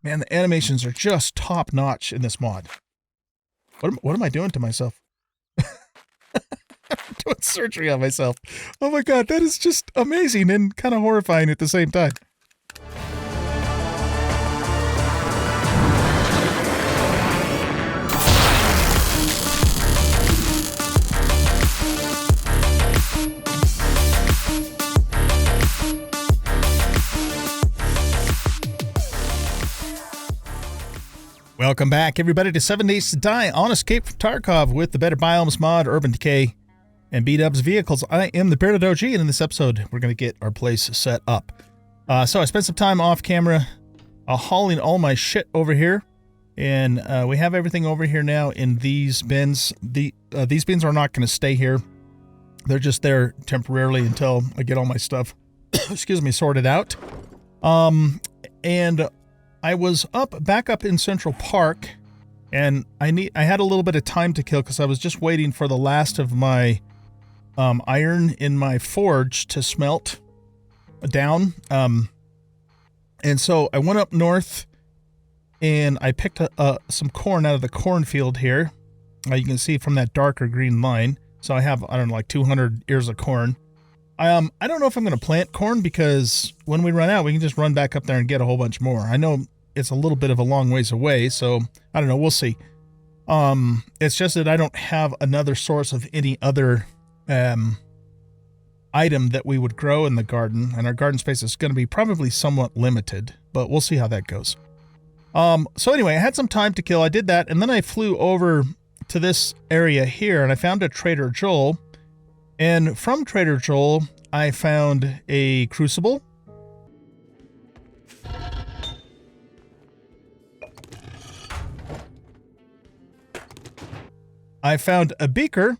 Man, the animations are just top notch in this mod. What am I doing to myself? I'm doing surgery on myself. Oh my god, that is just amazing and kind of horrifying at the same time. Welcome back, everybody, to 7 Days to Die on Escape from Tarkov with the Better Biomes mod, Urban Decay, and B-Dubs Vehicles. I am the Bearded OG, and in this episode, we're going to get our place set up. So I spent some time off camera hauling all my shit over here, and we have everything over here now in these bins. These bins are not going to stay here. They're just there temporarily until I get all my stuff, excuse me, sorted out. And I was back up in Central Park, and I had a little bit of time to kill because I was just waiting for the last of my iron in my forge to smelt down. And so I went up north, and I picked some corn out of the cornfield here. You can see from that darker green line. So I have, I don't know, like 200 ears of corn. I don't know if I'm going to plant corn because when we run out, we can just run back up there and get a whole bunch more. I know it's a little bit of a long ways away, so I don't know. We'll see. It's just that I don't have another source of any other item that we would grow in the garden, and our garden space is going to be probably somewhat limited, but we'll see how that goes. So anyway, I had some time to kill. I did that, and then I flew over to this area here, and I found a Trader Joel. And from Trader Joel, I found a crucible. I found a beaker.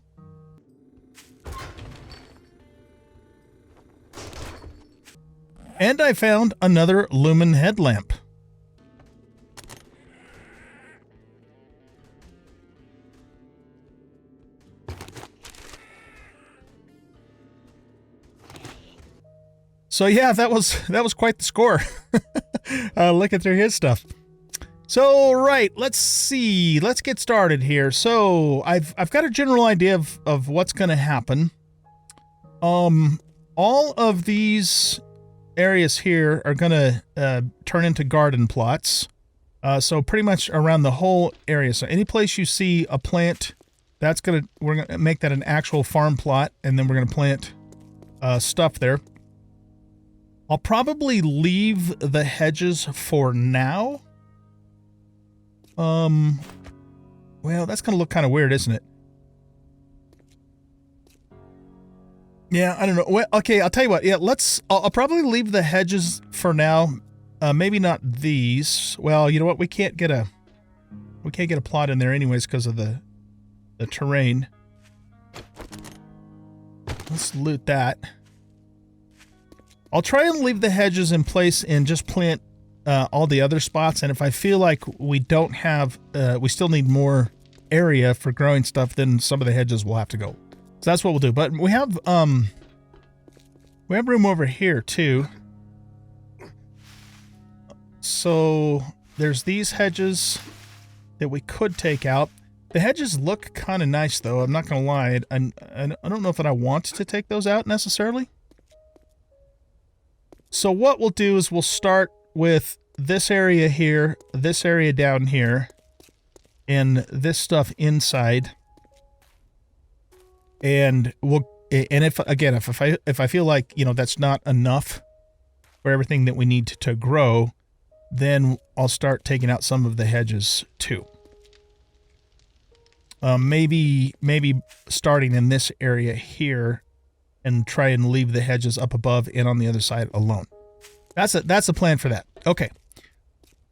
And I found another lumen headlamp. So yeah, that was quite the score. Looking through his stuff. So right, let's see. Let's get started here. So I've got a general idea of what's going to happen. All of these areas here are going to turn into garden plots. So pretty much around the whole area. So any place you see a plant, we're gonna make that an actual farm plot, and then we're gonna plant stuff there. I'll probably leave the hedges for now. Well, that's going to look kind of weird, isn't it? Yeah, I don't know. Well, okay, I'll tell you what. Yeah, I'll probably leave the hedges for now. Maybe not these. Well, you know what? We can't get a plot in there anyways because of the terrain. Let's loot that. I'll try and leave the hedges in place and just plant all the other spots. And if I feel like we don't have, we still need more area for growing stuff, then some of the hedges will have to go. So that's what we'll do. But we have room over here too. So there's these hedges that we could take out. The hedges look kind of nice though. I'm not going to lie. I don't know that I want to take those out necessarily. So what we'll do is we'll start with this area here, this area down here, and this stuff inside. And if I feel like, you know, that's not enough for everything that we need to grow, then I'll start taking out some of the hedges too. Maybe starting in this area here and try and leave the hedges up above and on the other side alone. That's the plan for that. Okay.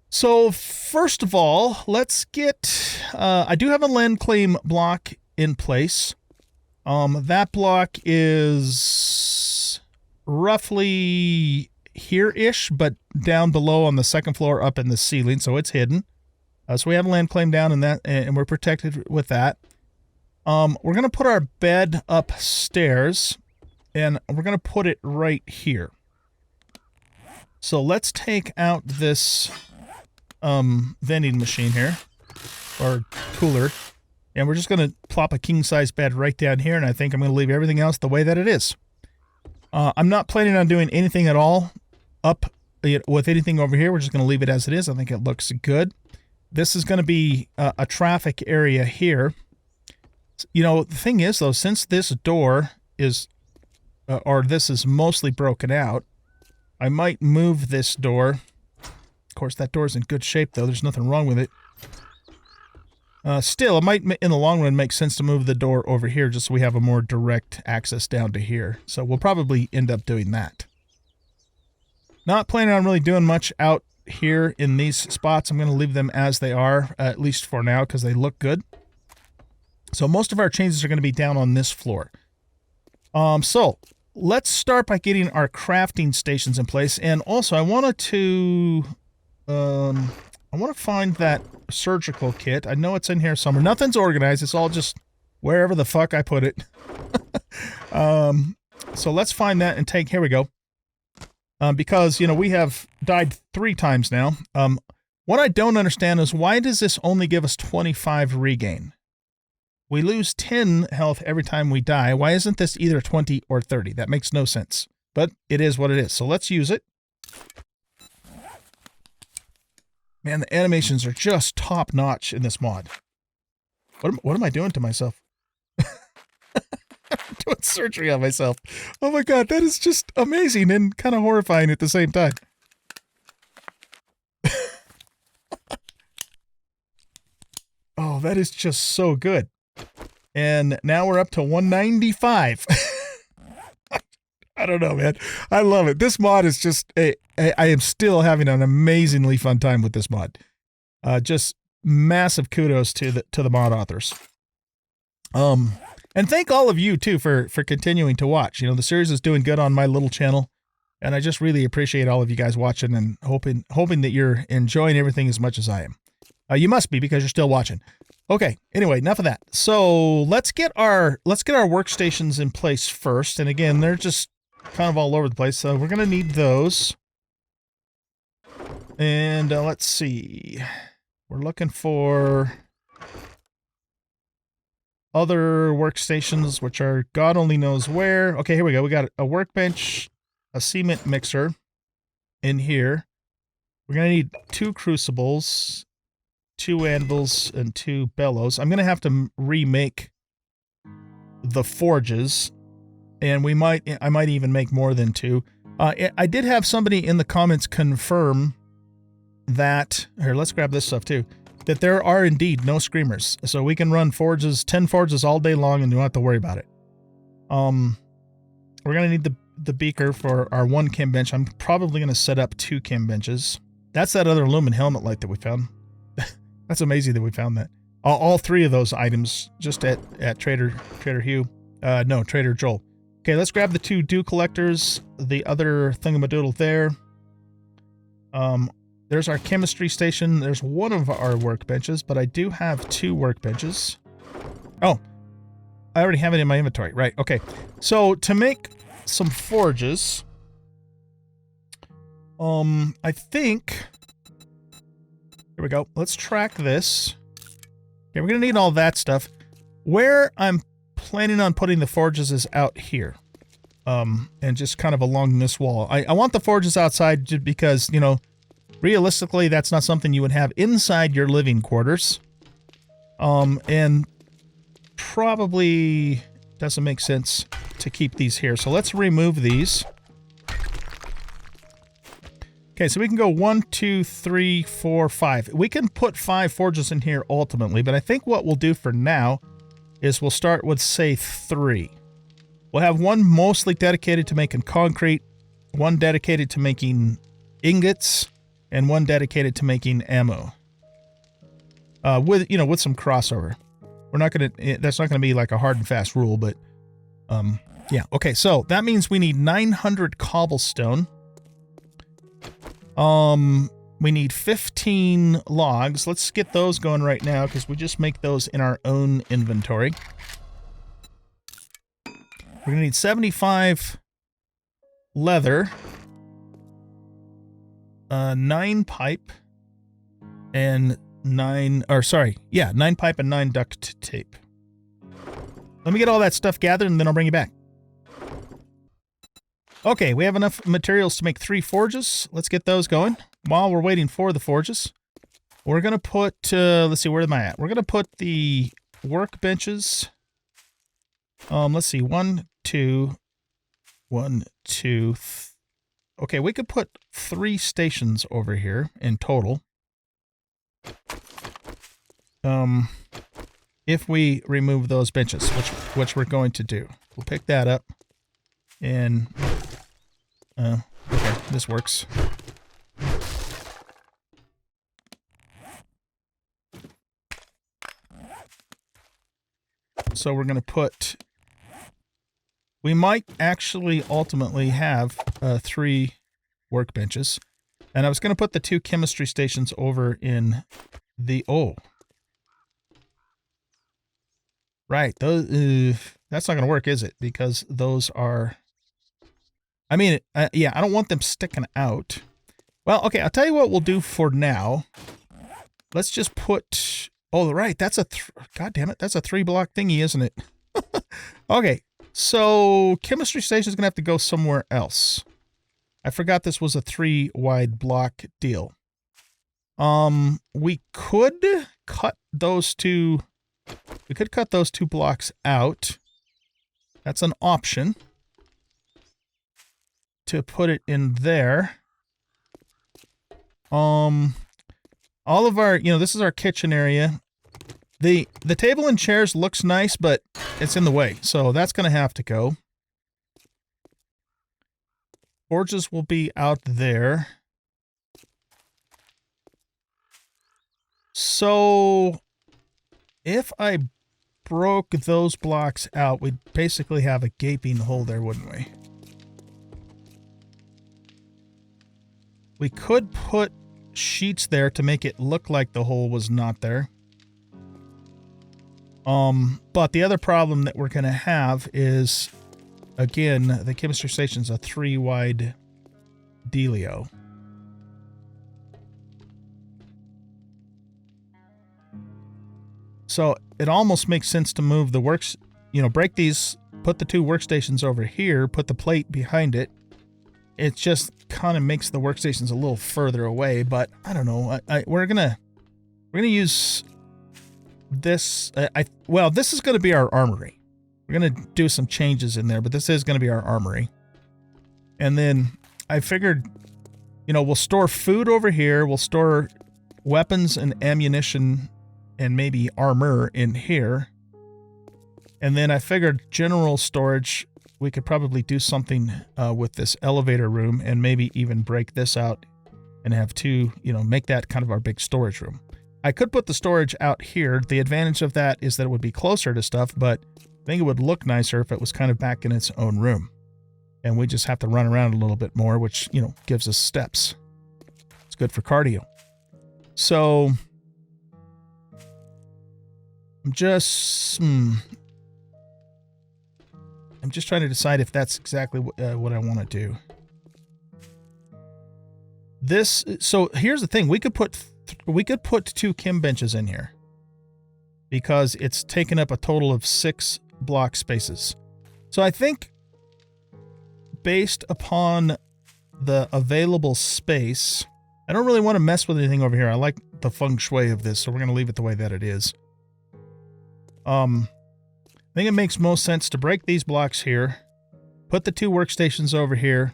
So first of all, let's get, I do have a land claim block in place. That block is roughly here-ish, but down below on the second floor up in the ceiling, so it's hidden. So we have a land claim down in that, and we're protected with that. We're going to put our bed upstairs, and we're going to put it right here. So let's take out this vending machine here, or cooler, and we're just going to plop a king-size bed right down here, and I think I'm going to leave everything else the way that it is. I'm not planning on doing anything at all up with anything over here. We're just going to leave it as it is. I think it looks good. This is going to be a traffic area here. You know, the thing is, though, since this door is, or this is mostly broken out, I might move this door. Of course, that door's in good shape, though. There's nothing wrong with it. Still, it might, in the long run, make sense to move the door over here just so we have a more direct access down to here. So we'll probably end up doing that. Not planning on really doing much out here in these spots. I'm going to leave them as they are, at least for now, because they look good. So most of our changes are going to be down on this floor. So let's start by getting our crafting stations in place. And also, I wanted to... I want to find that surgical kit. I know it's in here somewhere. Nothing's organized. It's all just wherever the fuck I put it. So let's find that and take... Here we go. Because, you know, we have died 3 times now. What I don't understand is why does this only give us 25 regain? We lose 10 health every time we die. Why isn't this either 20 or 30? That makes no sense. But it is what it is. So let's use it. Man, the animations are just top-notch in this mod. What am I doing to myself? I'm doing surgery on myself. Oh my god, that is just amazing and kind of horrifying at the same time. Oh, that is just so good. And now we're up to 195. I don't know, man. I love it. This mod is just... I am still having an amazingly fun time with this mod. Just massive kudos to the mod authors. And thank all of you, too, for continuing to watch. You know, the series is doing good on my little channel, and I just really appreciate all of you guys watching and hoping that you're enjoying everything as much as I am. You must be, because you're still watching. Okay, anyway, enough of that. So let's get our workstations in place first. And again, they're just kind of all over the place, so we're going to need those. And let's see. We're looking for other workstations, which are God only knows where. Okay, here we go. We got a workbench, a cement mixer in here. We're going to need 2 crucibles, 2 anvils, and 2 bellows. I'm going to have to remake the forges, and I might even make more than 2. I did have somebody in the comments confirm that, here, let's grab this stuff too, that there are indeed no screamers. So we can run forges, 10 forges all day long, and you don't have to worry about it. We're going to need the beaker for our 1 chem bench. I'm probably going to set up 2 chem benches. That's that other aluminum helmet light that we found. That's amazing that we found that. All 3 of those items just at Trader Hugh. No, Trader Joel. Okay, let's grab the 2 dew collectors, the other thingamadoodle there. There's our chemistry station. There's 1 of our workbenches, but I do have 2 workbenches. Oh, I already have it in my inventory. Right, okay. So, to make some forges, I think... Here we go. Let's track this. Okay, we're going to need all that stuff. Where I'm planning on putting the forges is out here. And just kind of along this wall. I want the forges outside just because, you know, realistically, that's not something you would have inside your living quarters. And probably doesn't make sense to keep these here. So let's remove these. Okay, so we can go 1, 2, 3, 4, 5. We can put 5 forges in here ultimately, but I think what we'll do for now is we'll start with, say, 3. We'll have 1 mostly dedicated to making concrete, 1 dedicated to making ingots, and 1 dedicated to making ammo. With some crossover. We're not gonna. That's not gonna be like a hard and fast rule, but yeah. Okay, so that means we need 900 cobblestone. We need 15 logs. Let's get those going right now because we just make those in our own inventory. We're gonna need 75 leather, 9 pipe, and 9 pipe and 9 duct tape. Let me get all that stuff gathered and then I'll bring you back. Okay, we have enough materials to make 3 forges. Let's get those going. While we're waiting for the forges, we're going to put, let's see, where am I at? We're going to put the workbenches. Let's see, 1, 2, 1, 2. Okay, we could put 3 stations over here in total. If we remove those benches, which we're going to do. We'll pick that up and, okay, this works. So we're going to put, we might actually ultimately have 3 workbenches. And I was going to put the 2 chemistry stations over in the, right, those, that's not going to work, is it? Because those are, I mean, yeah, I don't want them sticking out. Well, okay, I'll tell you what we'll do for now. Let's just put, oh, right, that's a, God damn it, that's a 3-block thingy, isn't it? Okay, so chemistry station is going to have to go somewhere else. I forgot this was a 3-wide block deal. We could cut those 2, we could cut those 2 blocks out. That's an option. To put it in there. All of our, you know, this is our kitchen area. The table and chairs looks nice, but it's in the way, so that's going to have to go. Forges will be out there. So, if I broke those blocks out, we'd basically have a gaping hole there, wouldn't we? We could put sheets there to make it look like the hole was not there. But the other problem that we're going to have is, again, the chemistry station's a 3-wide dealio. So it almost makes sense to move the works, you know, break these, put the 2 workstations over here, put the plate behind it. It just kind of makes the workstations a little further away, but I don't know. We're gonna use this. Well, this is gonna be our armory. We're gonna do some changes in there, but this is gonna be our armory. And then I figured, you know, we'll store food over here. We'll store weapons and ammunition and maybe armor in here. And then I figured general storage, we could probably do something with this elevator room and maybe even break this out and have 2, you know, make that kind of our big storage room. I could put the storage out here. The advantage of that is that it would be closer to stuff, but I think it would look nicer if it was kind of back in its own room. And we just have to run around a little bit more, which, you know, gives us steps. It's good for cardio. So, I'm just trying to decide if that's exactly what I want to do. This, so here's the thing. We could put 2 chem benches in here because it's taken up a total of 6 block spaces. So I think based upon the available space, I don't really want to mess with anything over here. I like the feng shui of this, so we're going to leave it the way that it is. I think it makes most sense to break these blocks here, put the 2 workstations over here,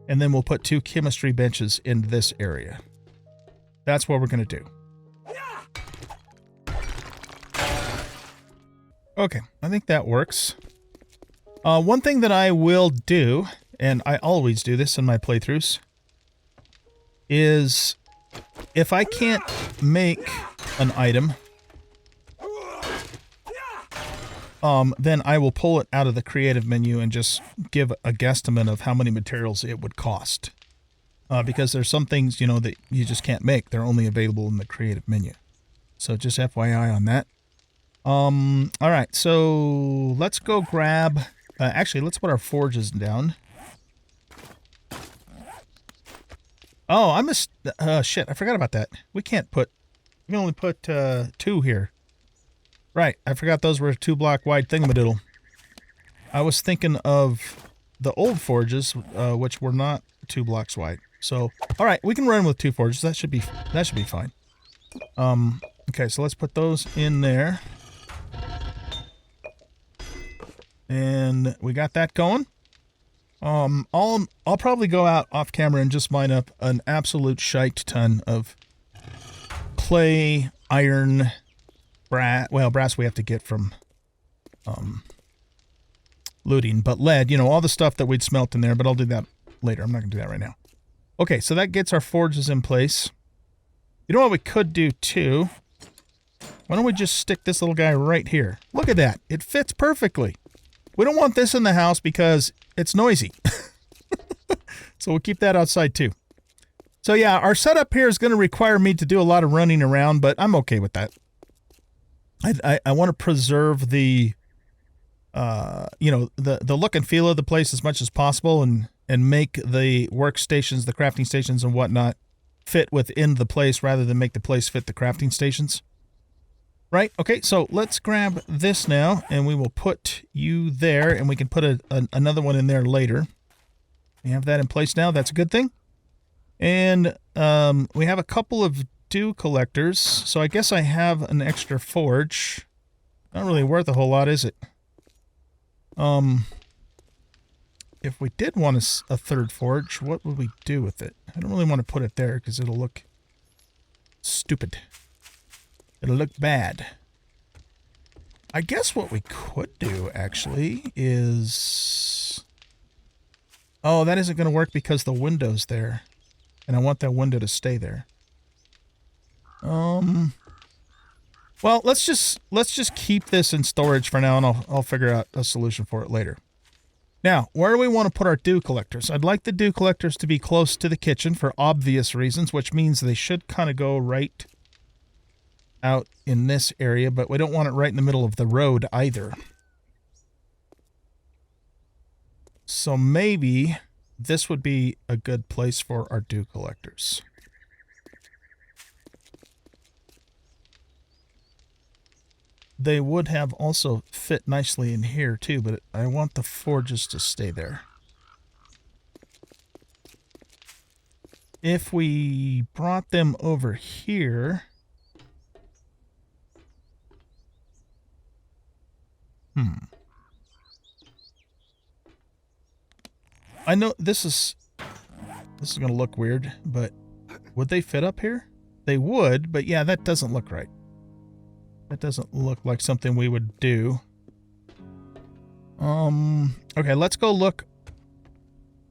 and then we'll put 2 chemistry benches in this area. That's what we're going to do. Okay, I think that works. One thing that I will do, and I always do this in my playthroughs, is if I can't make an item, then I will pull it out of the creative menu and just give a guesstimate of how many materials it would cost. Because there's some things, you know, that you just can't make. They're only available in the creative menu. So just FYI on that. Alright, so let's go grab... actually, let's put our forges down. Oh, I missed... shit, I forgot about that. We can't put... We can only put 2 here. Right, I forgot those were 2-block wide thingamadoodle. I was thinking of the old forges, which were not 2 blocks wide. So, all right, we can run with 2 forges. That should be fine. Okay, so let's put those in there. And we got that going. I'll probably go out off camera and just mine up an absolute shite ton of clay, iron, brass. Well, brass we have to get from looting, but lead, you know, all the stuff that we'd smelt in there, but I'll do that later. I'm not going to do that right now. Okay, so that gets our forges in place. You know what we could do too? Why don't we just stick this little guy right here? Look at that. It fits perfectly. We don't want this in the house because it's noisy. So we'll keep that outside too. So yeah, our setup here is going to require me to do a lot of running around, but I'm okay with that. I want to preserve the, you know, the look and feel of the place as much as possible, and make the workstations, the crafting stations and whatnot fit within the place rather than make the place fit the crafting stations. Right? Okay, so let's grab this now, and we will put you there, and we can put another one in there later. We have that in place now. That's a good thing. And we have a couple of dew collectors, so I guess I have an extra forge. Not really worth a whole lot, is it? If we did want a third forge, what would we do with it? I don't really want to put it there because it'll look stupid. It'll look bad. I guess what we could do, actually, is... Oh, that isn't going to work because the window's there. And I want that window to stay there. Well, let's just keep this in storage for now, and I'll figure out a solution for it later. Now, where do we want to put our dew collectors? I'd like the dew collectors to be close to the kitchen for obvious reasons, which means they should kind of go right out in this area, but we don't want it right in the middle of the road either. So maybe this would be a good place for our dew collectors. They would have also fit nicely in here too, but I want the forges to stay there. If we brought them over here... I know this is going to look weird, but would they fit up here? They would, but yeah, that doesn't look right. That doesn't look like something we would do. Okay, let's go look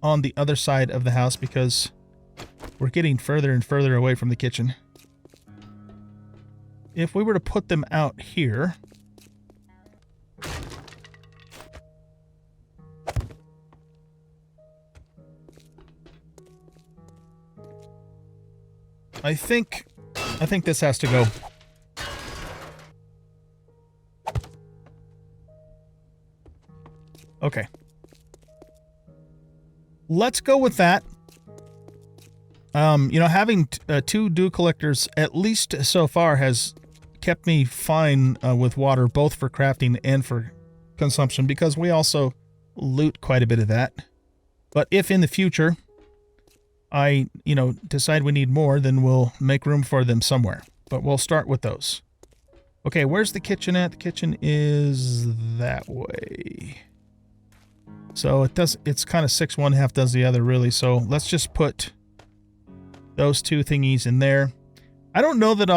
on the other side of the house because we're getting further and further away from the kitchen. If we were to put them out here... I think this has to go. Okay. Let's go with that. You know, having 2 dew collectors, at least so far, has kept me fine with water, both for crafting and for consumption, because we also loot quite a bit of that. But if in the future I, you know, decide we need more, then we'll make room for them somewhere. But we'll start with those. Okay, where's the kitchen at? The kitchen is that way. So it's kind of 6 one, half does the other, really. So let's just put those 2 thingies in there. I don't know that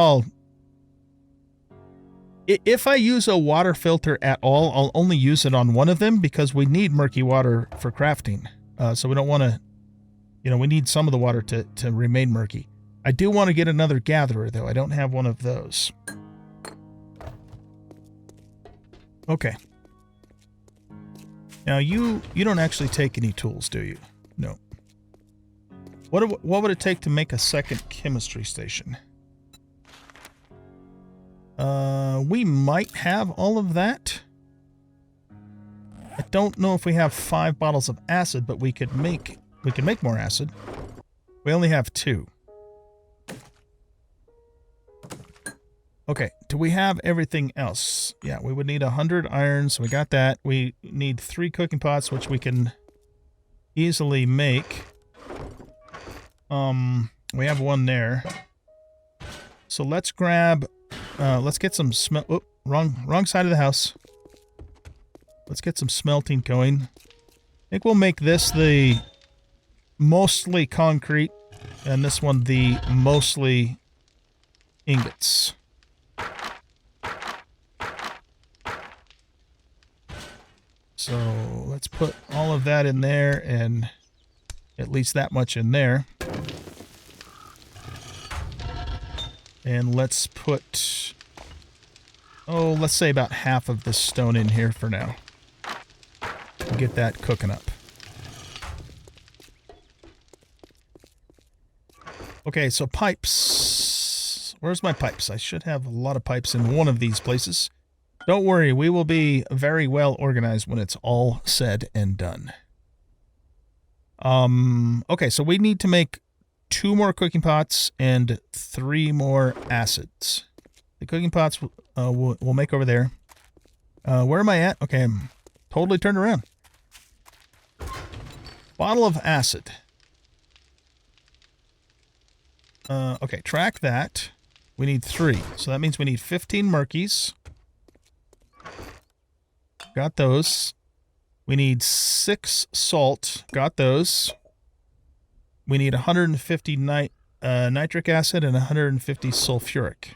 if I use a water filter at all, I'll only use it on one of them because we need murky water for crafting. So we don't want to, you know, we need some of the water to remain murky. I do want to get another gatherer, though. I don't have one of those. Okay. Now, you don't actually take any tools, do you? No. What would it take to make a second chemistry station? We might have all of that. I don't know if we have 5 bottles of acid, but we could make more acid. We only have 2. Okay, do we have everything else? Yeah, we would need 100 iron, so we got that. We need 3 cooking pots, which we can easily make. We have 1 there. So let's grab, let's get some oh, wrong side of the house. Let's get some smelting going. I think we'll make this the mostly concrete, and this one the mostly ingots. So let's put all of that in there, and at least that much in there. And let's put, oh, let's say about half of this stone in here for now. Get that cooking up. Okay, so pipes. Where's my pipes? I should have a lot of pipes in one of these places. Don't worry, we will be very well organized when it's all said and done. Okay, so we need to make 2 more cooking pots and 3 more acids. The cooking pots we'll make over there. Where am I at? Okay, I'm totally turned around. Bottle of acid. Okay, track that. We need 3. So that means we need 15 murkies. Got those. We need 6 salt. Got those. We need 150 nitric acid and 150 sulfuric.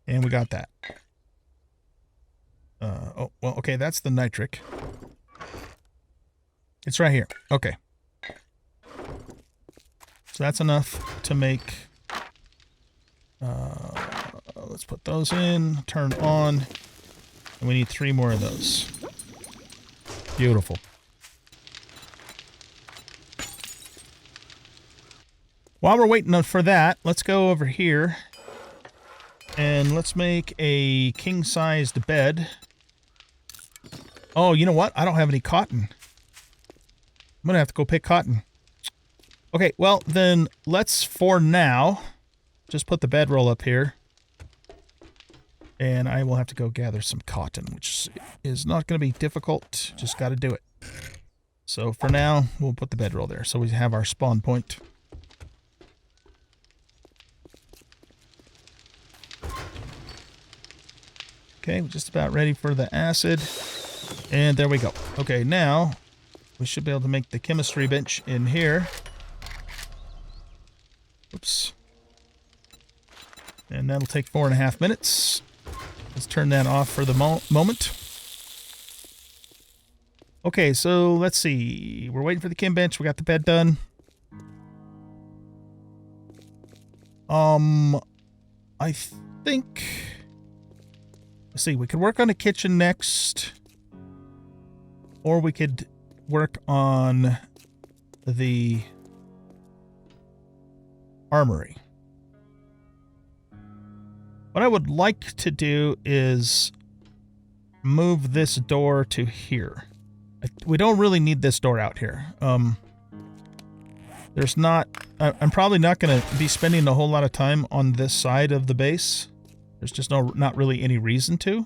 And we got that. Oh, well, okay, that's the nitric. It's right here. Okay. So that's enough to make... let's put those in, turn on, and we need 3 more of those. Beautiful. While we're waiting for that, let's go over here and let's make a king-sized bed. Oh, you know what? I don't have any cotton. I'm gonna have to go pick cotton. Okay, well, then let's, for now, just put the bedroll up here. And I will have to go gather some cotton, which is not going to be difficult. Just got to do it. So for now, we'll put the bedroll there so we have our spawn point. Okay, we're just about ready for the acid. And there we go. Okay, now we should be able to make the chemistry bench in here. Oops. And that'll take 4.5 minutes. Let's turn that off for the moment. Okay, so let's see. We're waiting for the chem bench. We got the bed done. I think... Let's see. We could work on the kitchen next. Or we could work on the armory. What I would like to do is move this door to here. We don't really need this door out here. There's not... I'm probably not going to be spending a whole lot of time on this side of the base. There's just not really any reason to.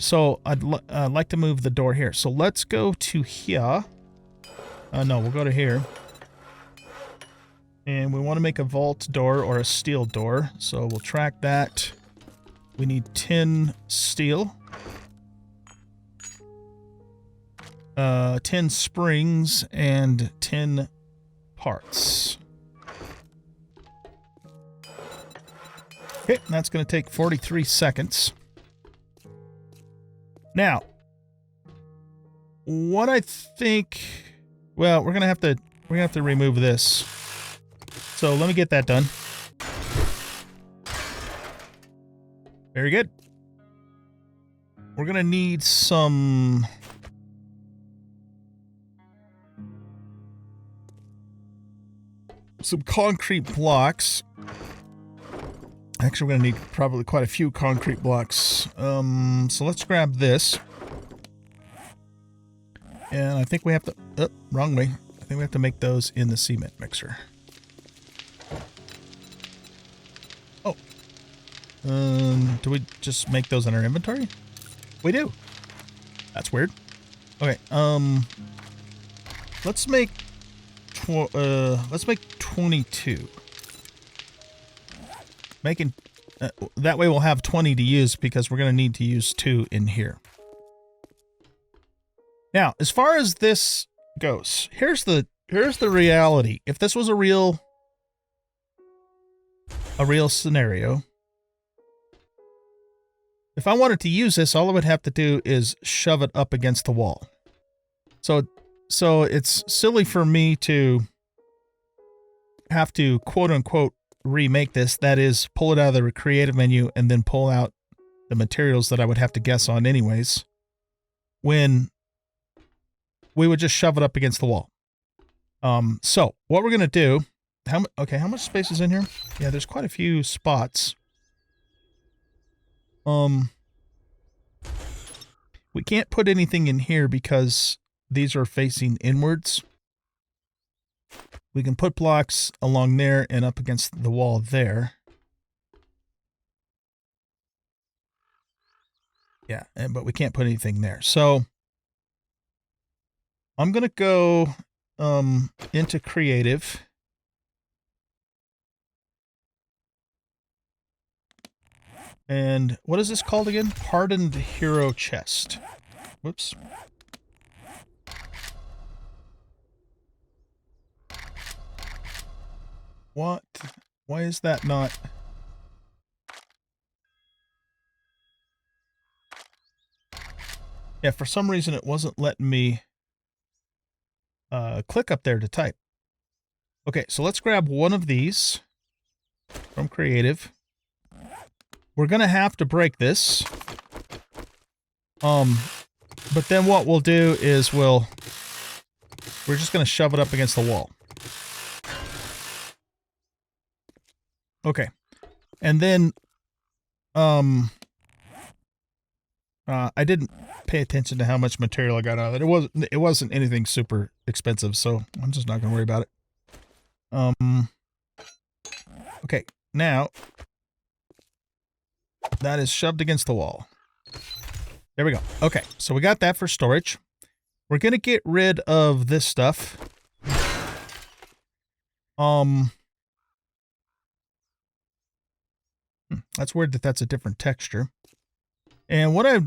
So I'd like to move the door here. So let's go to here. No, we'll go to here. And we want to make a vault door or a steel door. So we'll track that. We need 10 steel. 10 springs and 10 parts. Okay, that's going to take 43 seconds. Now, what I think... Well, we're going to have to remove this. So let me get that done. Very good. We're going to need some concrete blocks. Actually, we're going to need probably quite a few concrete blocks. So let's grab this. And I think we have to... Oh, wrong way. I think we have to make those in the cement mixer. Oh. Do we just make those in our inventory? We do. That's weird. Okay, let's make 22. Making that way we'll have 20 to use because we're going to need to use 2 in here. Now, as far as this goes, here's the reality. If this was a real scenario, if I wanted to use this, all I would have to do is shove it up against the wall. So it's silly for me to have to quote-unquote remake this. That is, pull it out of the creative menu and then pull out the materials that I would have to guess on anyways, when we would just shove it up against the wall. So what we're going to do... how much space is in here? Yeah, there's quite a few spots. We can't put anything in here because these are facing inwards. We can put blocks along there and up against the wall there. Yeah, but we can't put anything there. So I'm going to go into creative. And what is this called again? Hardened Hero Chest. Whoops. What? Why is that not... Yeah, for some reason it wasn't letting me click up there to type. Okay, so let's grab one of these from creative. We're going to have to break this. But then what we'll do is we're just going to shove it up against the wall. Okay. And then, I didn't pay attention to how much material I got out of it. It wasn't anything super expensive, so I'm just not going to worry about it. Okay. Now, that is shoved against the wall. There we go. Okay, so we got that for storage. We're going to get rid of this stuff. That's weird that that's a different texture. And what okay,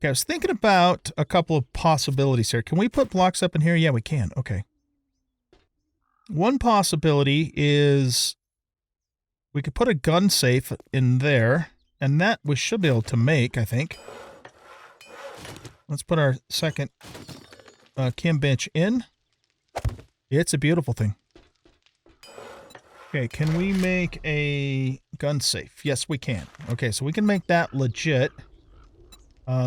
I was thinking about a couple of possibilities here. Can we put blocks up in here? Yeah, we can. Okay. One possibility is we could put a gun safe in there, and that we should be able to make, I think. Let's put our second chem bench in. It's a beautiful thing. Okay, can we make a gun safe? Yes, we can. Okay, so we can make that legit.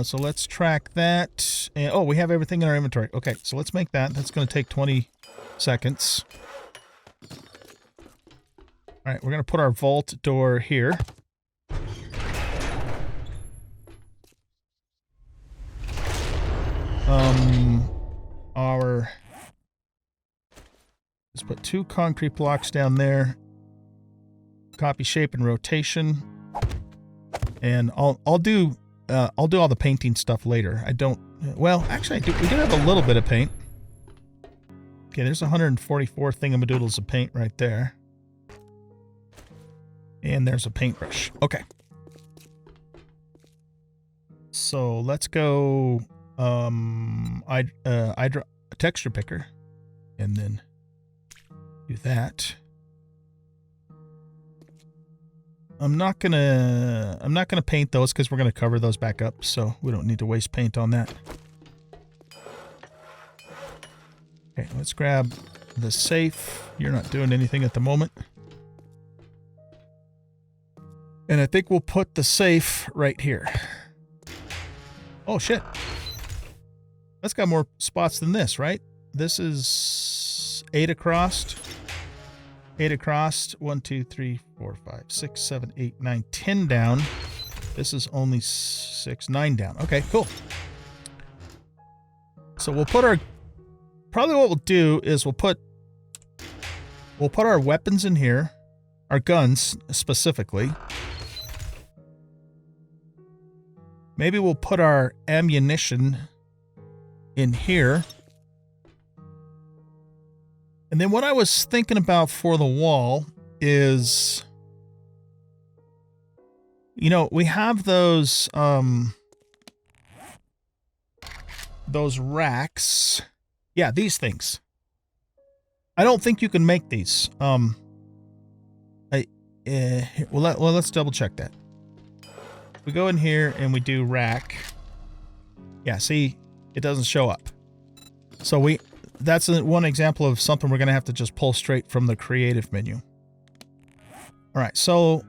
So let's track that. And, oh, we have everything in our inventory. Okay, so let's make that. That's going to take 20 seconds. All right, we're going to put our vault door here. Let's put 2 concrete blocks down there. Copy shape and rotation. And I'll do all the painting stuff later. I don't, well, actually we do have a little bit of paint. Okay, there's 144 thingamadoodles of paint right there. And there's a paintbrush. Okay. So let's go I draw a texture picker and then do that. I'm not gonna paint those because we're gonna cover those back up, so we don't need to waste paint on that. Okay, let's grab the safe. You're not doing anything at the moment. And I think we'll put the safe right here. Oh, shit. That's got more spots than this, right? This is 8 across. 8 across. 1, 2, 3, 4, 5, 6, 7, 8, 9, 10 down. This is only 6, 9 down. Okay, cool. So we'll put our... Probably what we'll do is we'll put our weapons in here. Our guns, specifically. Maybe we'll put our ammunition in here. And then what I was thinking about for the wall is... You know, we have those racks. Yeah, these things. I don't think you can make these. Well, let's double check that. We go in here and we do rack. Yeah, see, it doesn't show up. So that's one example of something we're going to have to just pull straight from the creative menu. All right, so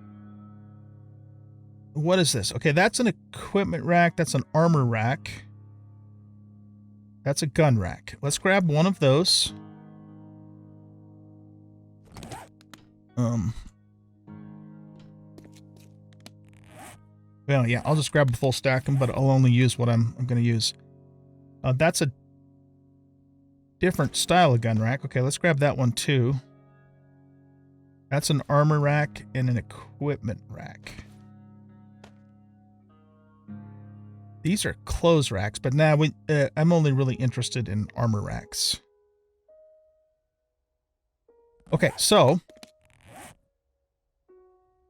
what is this? Okay, that's an equipment rack. That's an armor rack. That's a gun rack. Let's grab one of those. Well, yeah, I'll just grab a full stack of them, but I'll only use what I'm going to use. That's a different style of gun rack. Okay, let's grab that one too. That's an armor rack and an equipment rack. These are clothes racks, but now I'm only really interested in armor racks. Okay, so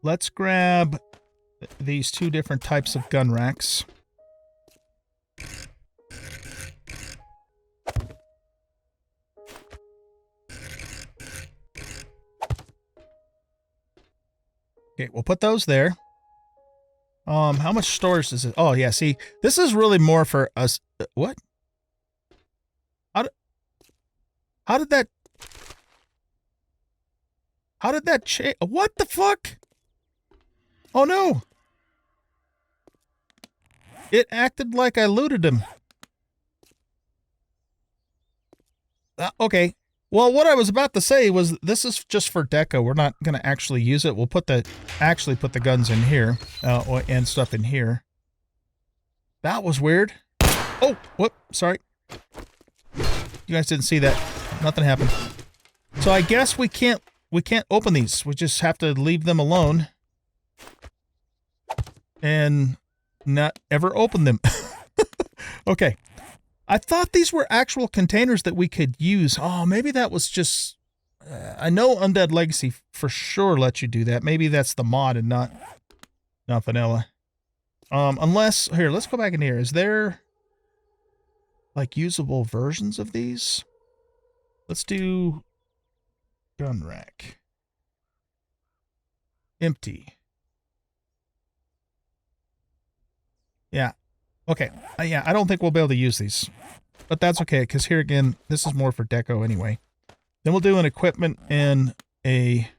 let's grab these two different types of gun racks. Okay, we'll put those there. How much storage is it? Oh, yeah, see, this is really more for us. What? How did that change? What the fuck? Oh, no. It acted like I looted him. Okay. Well, what I was about to say was this is just for deco. We're not going to actually use it. We'll actually put the guns in here and stuff in here. That was weird. Oh, whoop, sorry. You guys didn't see that. Nothing happened. So I guess we can't open these. We just have to leave them alone and not ever open them. Okay. I thought these were actual containers that we could use. Oh, maybe that was just... I know Undead Legacy for sure lets you do that. Maybe that's the mod and not vanilla. Unless... Here, let's go back in here. Is there, like, usable versions of these? Let's do... Gun rack. Empty. Yeah. Okay. Yeah, I don't think we'll be able to use these. But that's okay, because here again, this is more for deco anyway. Then we'll do an equipment and a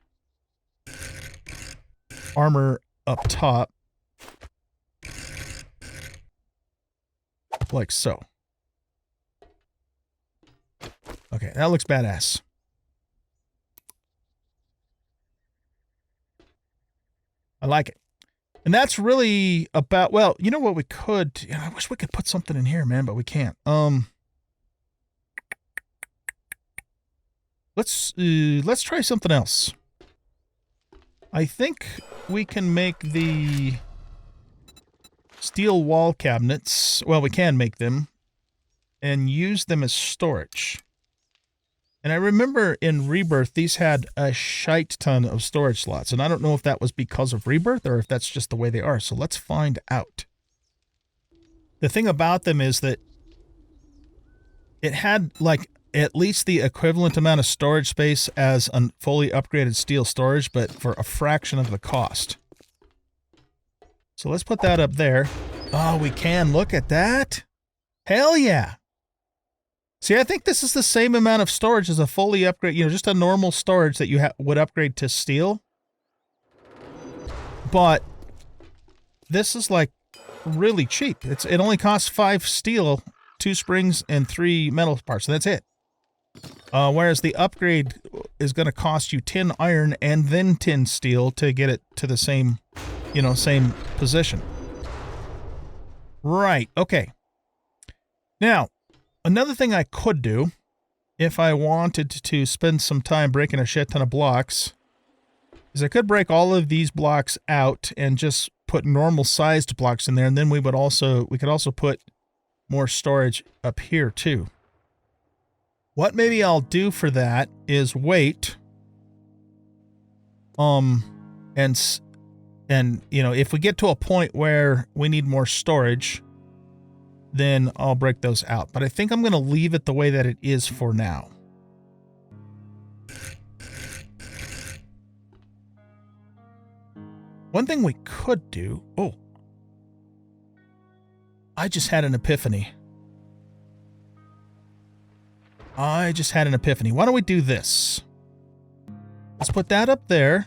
armor up top. Like so. Okay, that looks badass. I like it. And that's really about, well, you know what we could, I wish we could put something in here, man, but we can't. Let's try something else. I think we can make the steel wall cabinets, well, we can make them, and use them as storage. And I remember in Rebirth, these had a shite ton of storage slots. And I don't know if that was because of Rebirth or if that's just the way they are. So let's find out. The thing about them is that it had, like, at least the equivalent amount of storage space as a fully upgraded steel storage, but for a fraction of the cost. So let's put that up there. Oh, we can. Look at that. Hell yeah. See, I think this is the same amount of storage as a fully upgrade, just a normal storage that you would upgrade to steel. But this is like really cheap. It only costs 5 steel, 2 springs, and 3 metal parts. And that's it. Whereas the upgrade is going to cost you 10 iron and then 10 steel to get it to the same you know, same position. Right, okay. Now, another thing I could do, if I wanted to spend some time breaking a shit ton of blocks, is I could break all of these blocks out and just put normal sized blocks in there, and then we could also put more storage up here too. What maybe I'll do for that is wait, and you know, if we get to a point where we need more storage, then I'll break those out. But I think I'm going to leave it the way that it is for now. One thing we could do... Oh. I just had an epiphany. Why don't we do this? Let's put that up there.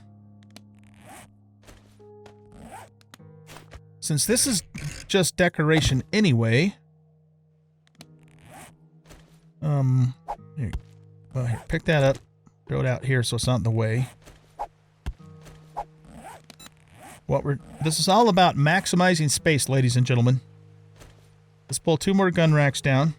Since this is just decoration anyway. Here, well, here, pick that up. Throw it out here so it's not in the way. This is all about maximizing space, ladies and gentlemen. Let's pull 2 more gun racks down.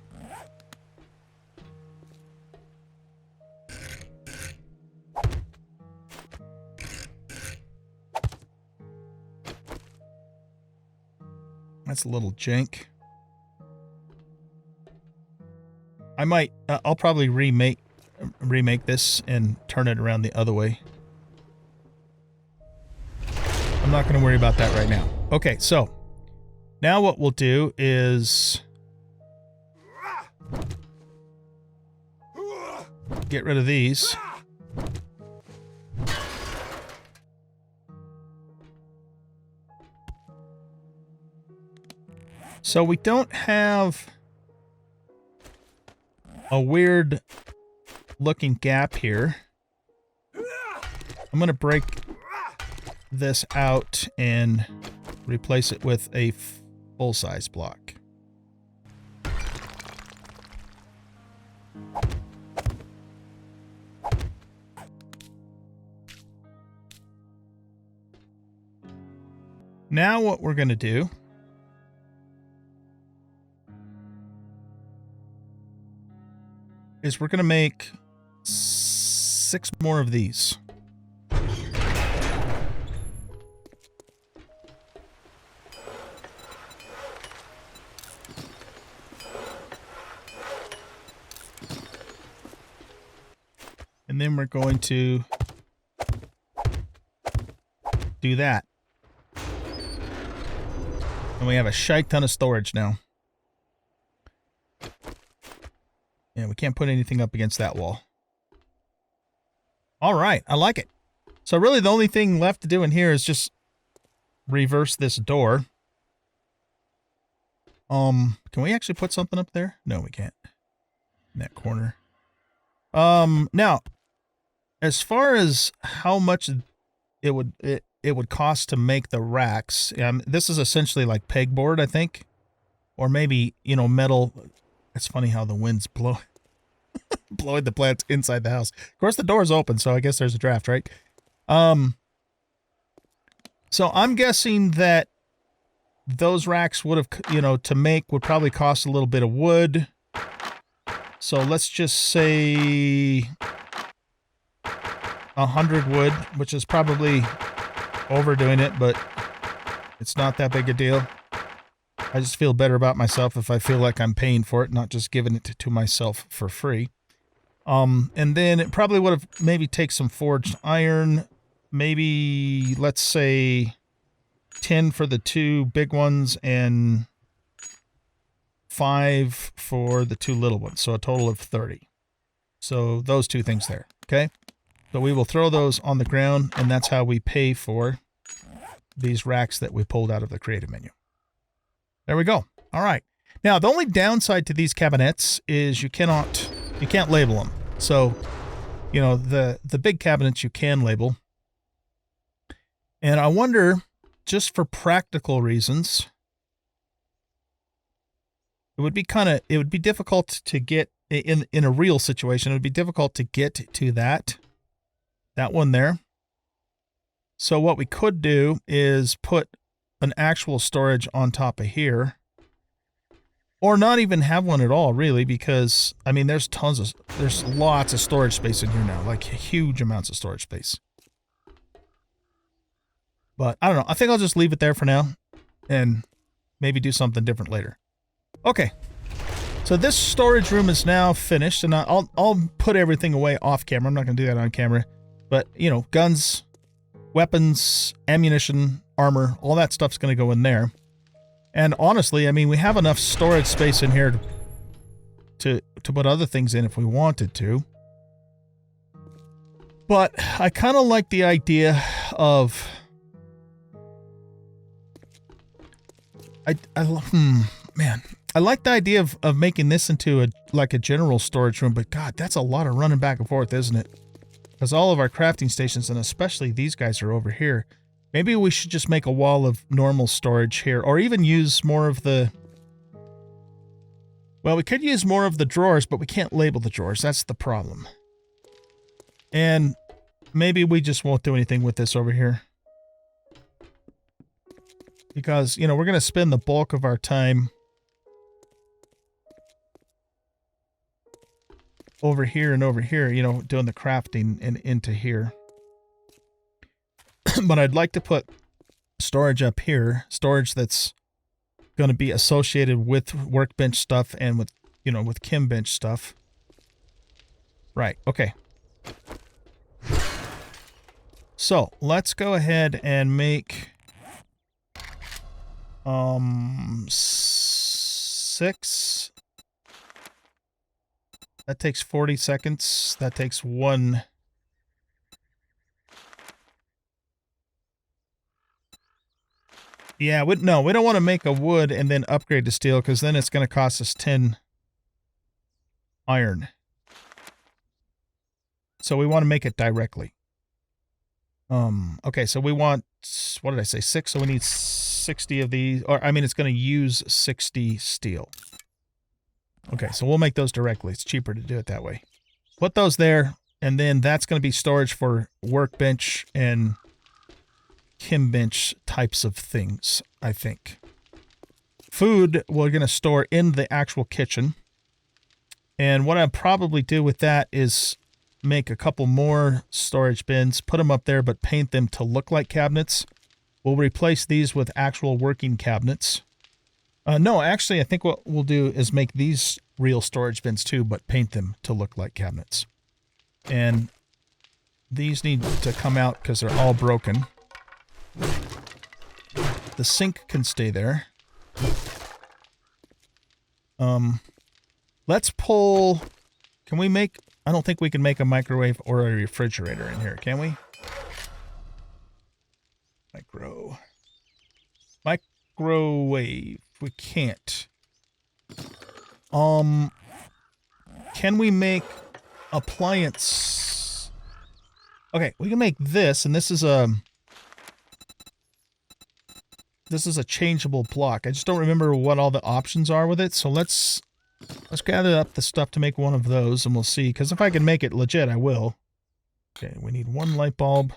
That's a little jank. I'll probably remake this and turn it around the other way. I'm not going to worry about that right now. Okay, so now what we'll do is get rid of these. So we don't have a weird looking gap here. I'm going to break this out and replace it with a full-size block. Now what we're going to do is we're going to make 6 more of these. And then we're going to do that. And we have a shite ton of storage now. Yeah, we can't put anything up against that wall. All right, I like it. So really the only thing left to do in here is just reverse this door. Can we actually put something up there? No, we can't. In that corner. Now, as far as how much it would cost to make the racks, this is essentially like pegboard, I think. Or maybe, you know, metal. It's funny how the wind's blowing the plants inside the house. Of course, the door's open, so I guess there's a draft, right? So I'm guessing that those racks would have, you know, to make would probably cost a little bit of wood. So let's just say 100 wood, which is probably overdoing it, but it's not that big a deal. I just feel better about myself if I feel like I'm paying for it, not just giving it to myself for free. And then it probably would have maybe take some forged iron, maybe let's say 10 for the 2 big ones and 5 for the 2 little ones, so a total of 30. So those 2 things there, okay? So we will throw those on the ground, and that's how we pay for these racks that we pulled out of the creative menu. There we go. All right. Now, the only downside to these cabinets is you can't label them. So, you know, the big cabinets you can label. And I wonder, just for practical reasons, it would be difficult to get in a real situation. It would be difficult to get to that one there. So what we could do is put an actual storage on top of here. Or not even have one at all, really, because, I mean, there's lots of storage space in here now. Like, huge amounts of storage space. But, I don't know. I think I'll just leave it there for now. And maybe do something different later. Okay. So this storage room is now finished. And I'll put everything away off camera. I'm not going to do that on camera. But, you know, guns, weapons, ammunition, armor, all that stuff's going to go in there. And honestly, I mean, we have enough storage space in here to put other things in if we wanted to. But I kind of like the idea of... man. I like the idea of making this into like a general storage room, but God, that's a lot of running back and forth, isn't it? Because all of our crafting stations, and especially these guys, are over here. Maybe we should just make a wall of normal storage here, or even use more of the... Well, we could use more of the drawers, but we can't label the drawers. That's the problem. And maybe we just won't do anything with this over here. Because, you know, we're going to spend the bulk of our time over here and over here, you know, doing the crafting and into here. But I'd like to put storage up here, storage that's going to be associated with workbench stuff and with, you know, with chem bench stuff. Right, okay. So, let's go ahead and make 6. That takes 40 seconds. That takes 1. Yeah, no, we don't want to make a wood and then upgrade to steel, because then it's going to cost us 10 iron. So we want to make it directly. Okay, so we want, what did I say, 6? So we need 60 of these, or I mean, it's going to use 60 steel. Okay, so we'll make those directly. It's cheaper to do it that way. Put those there, and then that's going to be storage for workbench and chem bench types of things, I think. Food we're going to store in the actual kitchen. And what I'll probably do with that is make a couple more storage bins, put them up there, but paint them to look like cabinets. We'll replace these with actual working cabinets. No, actually, I think what we'll do is make these real storage bins too, but paint them to look like cabinets. And these need to come out because they're all broken. The sink can stay there. Let's pull... Can we make... I don't think we can make a microwave or a refrigerator in here, can we? Microwave. We can't. Can we make appliance? Okay, we can make this, and this is a changeable block. I just don't remember what all the options are with it, so let's gather up the stuff to make one of those, and we'll see. Because if I can make it legit, I will. Okay, we need 1 light bulb.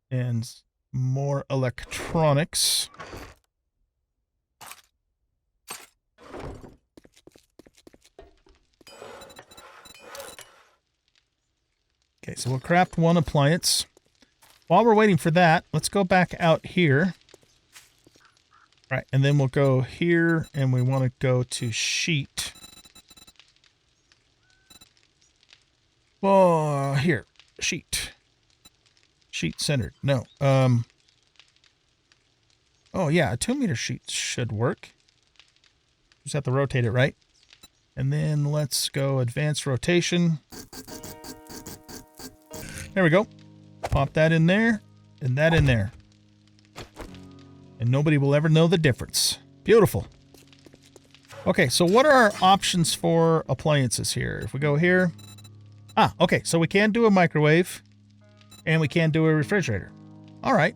And more electronics. Okay, so we'll craft 1 appliance. While we're waiting for that, let's go back out here. Right, and then we'll go here, and we want to go to sheet. Oh, here, sheet. Sheet centered. No. Oh, yeah, a 2-meter sheet should work. Just have to rotate it, right? And then let's go advanced rotation. There we go. Pop that in there, and that in there. And nobody will ever know the difference. Beautiful. Okay, so what are our options for appliances here? If we go here... Ah, okay, so we can do a microwave, and we can do a refrigerator. All right.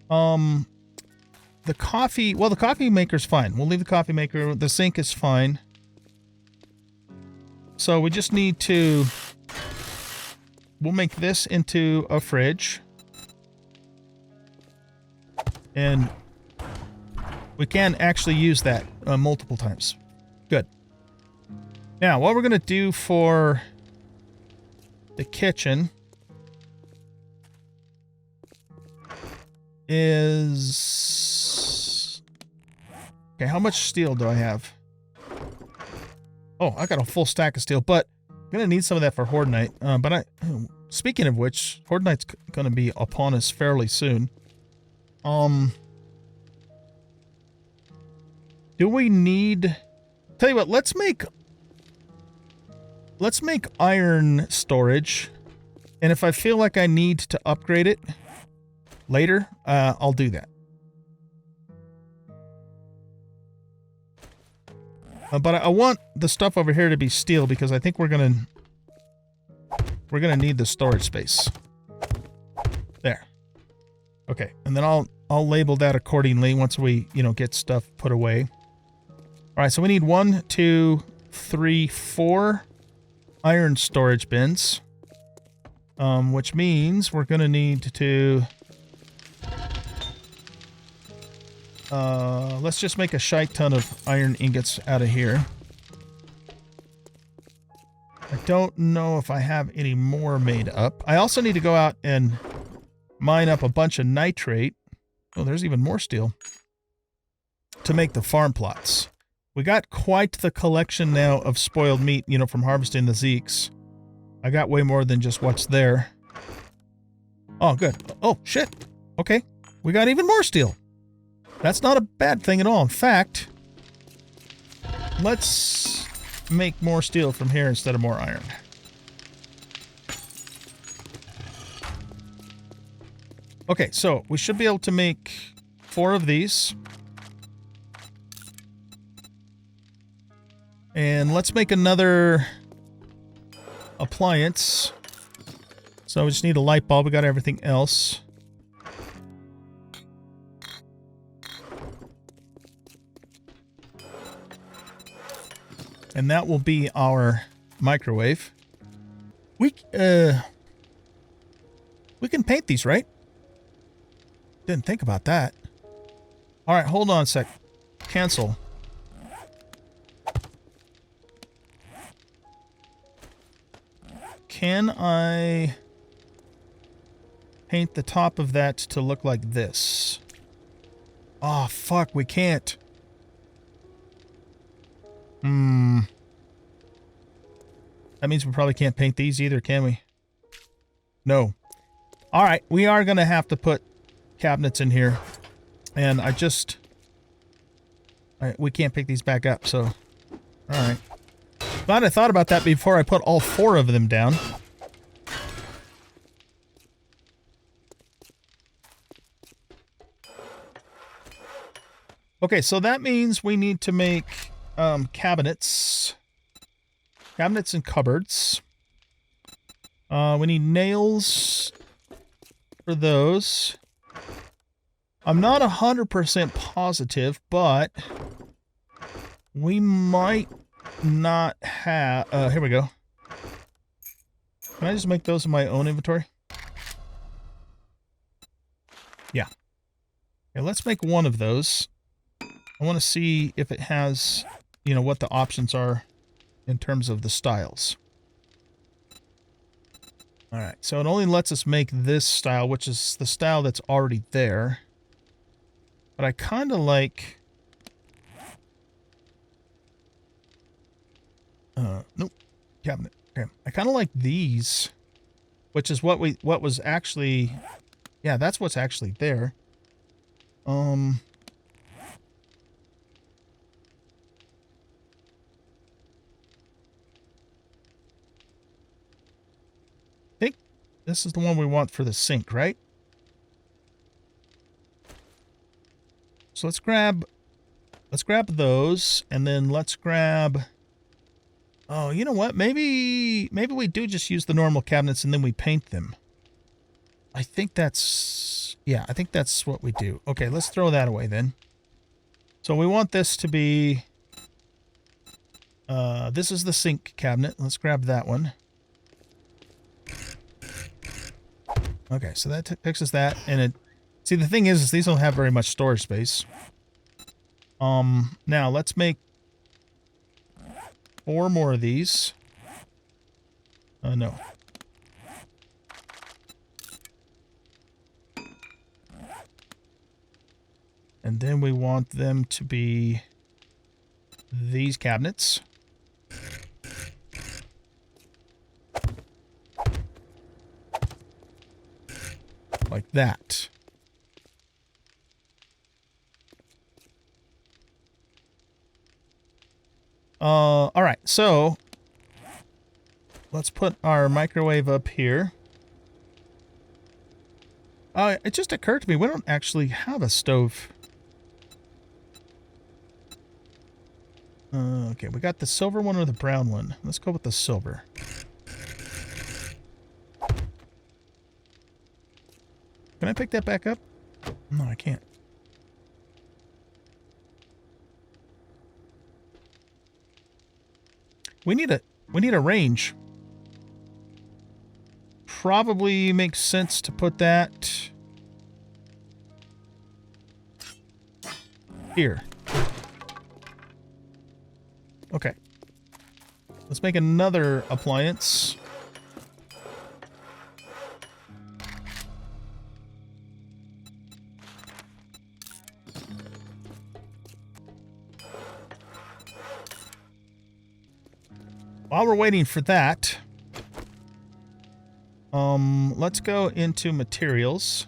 The coffee... Well, the coffee maker's fine. We'll leave the coffee maker. The sink is fine. So we just need to... we'll make this into a fridge. And we can actually use that multiple times. Good. Now, what we're going to do for the kitchen is... Okay, how much steel do I have? Oh, I got a full stack of steel, but I'm going to need some of that for Horde Night. Speaking of which, Horde Night's going to be upon us fairly soon. Do we need... Tell you what, let's make iron storage. And if I feel like I need to upgrade it later, I'll do that. But I want the stuff over here to be steel because I think we're gonna need the storage space. There. Okay, and then I'll label that accordingly once we, get stuff put away. All right, so we need 1, 2, 3, 4 iron storage bins, which means we're gonna need to. Let's just make a shite ton of iron ingots out of here. I don't know if I have any more made up. I also need to go out and mine up a bunch of nitrate. Oh, there's even more steel. To make the farm plots. We got quite the collection now of spoiled meat, from harvesting the Zeeks. I got way more than just what's there. Oh, good. Oh, shit. Okay. We got even more steel. That's not a bad thing at all. In fact, let's make more steel from here instead of more iron. Okay, so we should be able to make 4 of these. And let's make another appliance. So we just need a light bulb. We got everything else. And that will be our microwave. We can paint these, right? Didn't think about that. All right, hold on a sec. Cancel. Can I paint the top of that to look like this? Oh, fuck, we can't. That means we probably can't paint these either, can we? No. Alright, we are going to have to put cabinets in here. And we can't pick these back up, so... Alright. Glad I thought about that before I put all 4 of them down. Okay, so that means we need to make... cabinets and cupboards. We need nails for those. I'm not 100% positive, but we might not have... here we go. Can I just make those in my own inventory? Yeah. Okay, let's make one of those. I want to see if it has... what the options are in terms of the styles. Alright, so it only lets us make this style, which is the style that's already there. But I kind of like... nope. Cabinet. Okay. I kind of like these, which is what was actually... Yeah, that's what's actually there. This is the one we want for the sink, right? So let's grab those, and then let's grab... Oh, you know what? Maybe we do just use the normal cabinets and then we paint them. I think that's... Yeah, I think that's what we do. Okay, let's throw that away then. So we want this to be... this is the sink cabinet. Let's grab that one. Okay, so that fixes that, and it... See, the thing is these don't have very much storage space. Now let's make 4 more of these. No. And then we want them to be these cabinets. Like that. All right, so let's put our microwave up here. It just occurred to me, we don't actually have a stove. Okay, we got the silver one or the brown one. Let's go with the silver. Can I pick that back up? No, I can't. We need a range. Probably makes sense to put that here. Okay. Let's make another appliance. While we're waiting for that, let's go into materials,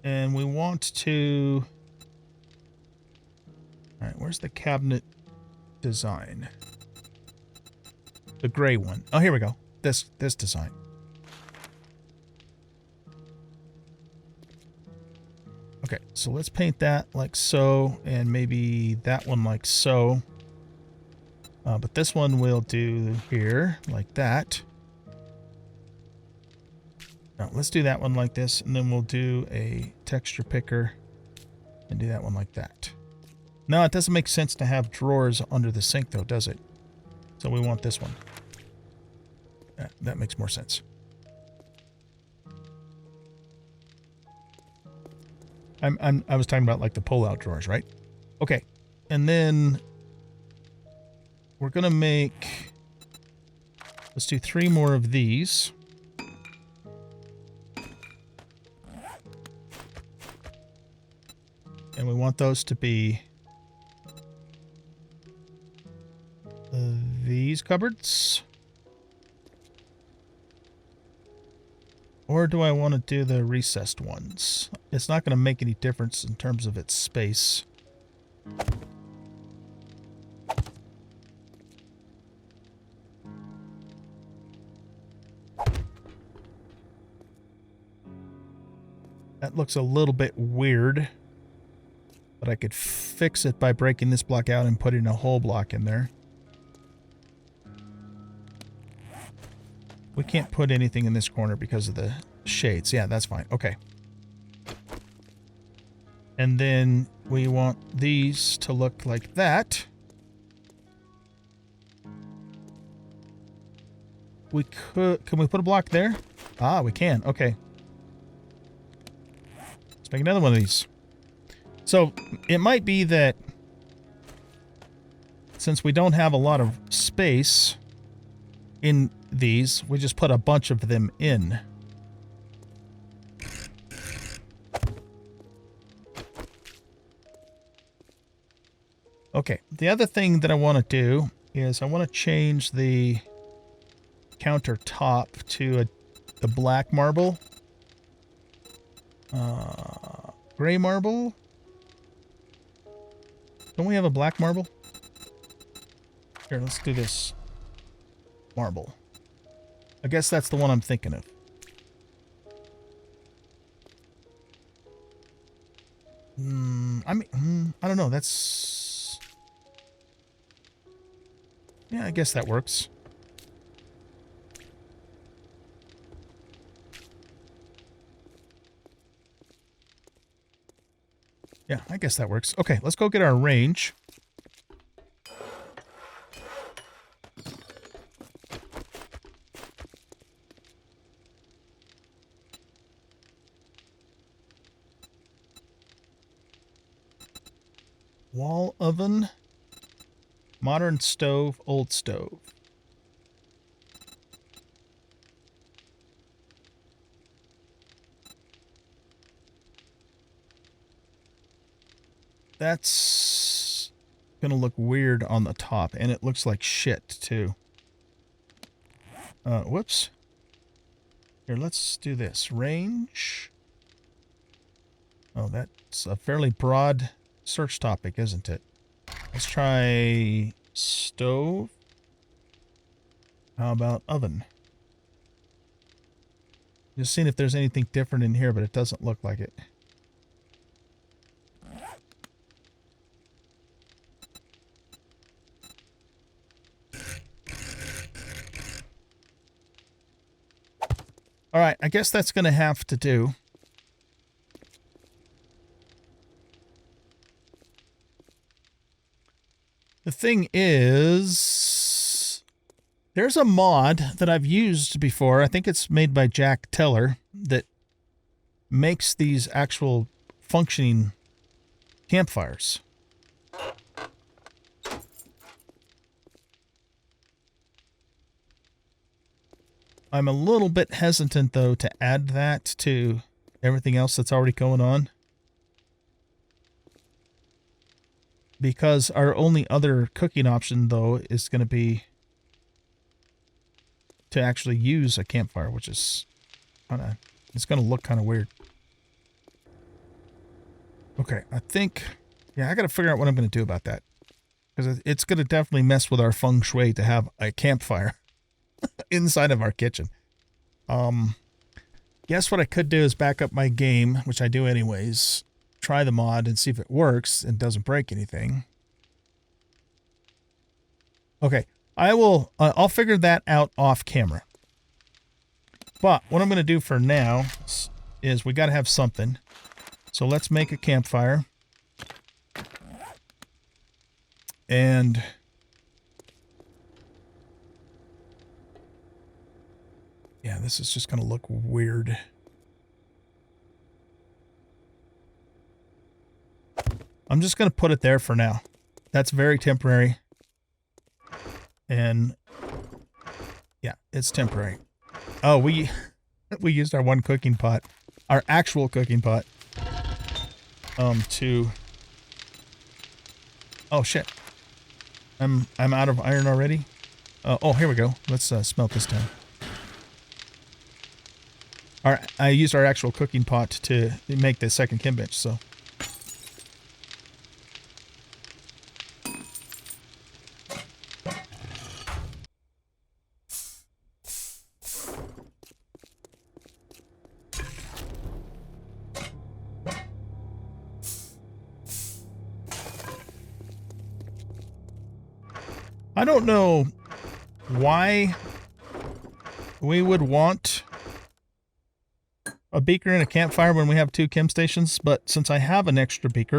and we want to... All right, where's the cabinet design? The gray one. Oh, here we go. This design. Okay, so let's paint that like so, and maybe that one like so. But this one we'll do here, like that. Now, let's do that one like this, and then we'll do a texture picker and do that one like that. No, it doesn't make sense to have drawers under the sink, though, does it? So we want this one. That makes more sense. I was talking about like the pull-out drawers, right? Okay, and then we're gonna make... Let's do 3 more of these. And we want those to be these cupboards. Or do I want to do the recessed ones? It's not going to make any difference in terms of its space. That looks a little bit weird. But I could fix it by breaking this block out and putting a whole block in there. We can't put anything in this corner because of the shades. Yeah, that's fine. Okay. And then we want these to look like that. We could... Can we put a block there? Ah, we can. Okay. Let's make another one of these. So, it might be that since we don't have a lot of space in these, we just put a bunch of them in. Okay, the other thing that I want to do is I want to change the countertop to the black marble. Gray marble? Don't we have a black marble? Here, let's do this. Marble. I guess that's the one I'm thinking of. I don't know. That's... Yeah, I guess that works. Yeah, I guess that works. Okay, let's go get our range. Wall oven. Modern stove, old stove. That's gonna look weird on the top, and it looks like shit, too. Whoops. Here, let's do this. Range. Oh, that's a fairly broad search topic, isn't it? Let's try stove. How about oven? Just seeing if there's anything different in here, but it doesn't look like it. All right, I guess that's going to have to do. The thing is, there's a mod that I've used before. I think it's made by Jack Teller that makes these actual functioning campfires. I'm a little bit hesitant, though, to add that to everything else that's already going on. Because our only other cooking option, though, is going to be to actually use a campfire, which is kind of, it's going to look kind of weird. Okay, I think, yeah, I got to figure out what I'm going to do about that. Because it's going to definitely mess with our feng shui to have a campfire inside of our kitchen. Guess what I could do is back up my game, which I do anyways. Try the mod and see if it works and doesn't break anything. Okay, I'll figure that out off camera. But what I'm going to do for now is we got to have something. So let's make a campfire. And yeah, this is just going to look weird. I'm just going to put it there for now. That's very temporary. And yeah, it's temporary. Oh, we used our one cooking pot, our actual cooking pot, to, oh shit. I'm out of iron already. Oh, here we go. Let's smelt this down. I used our actual cooking pot to make the second chem bench, so. I don't know why we would want a beaker and a campfire when we have two chem stations, but since I have an extra beaker,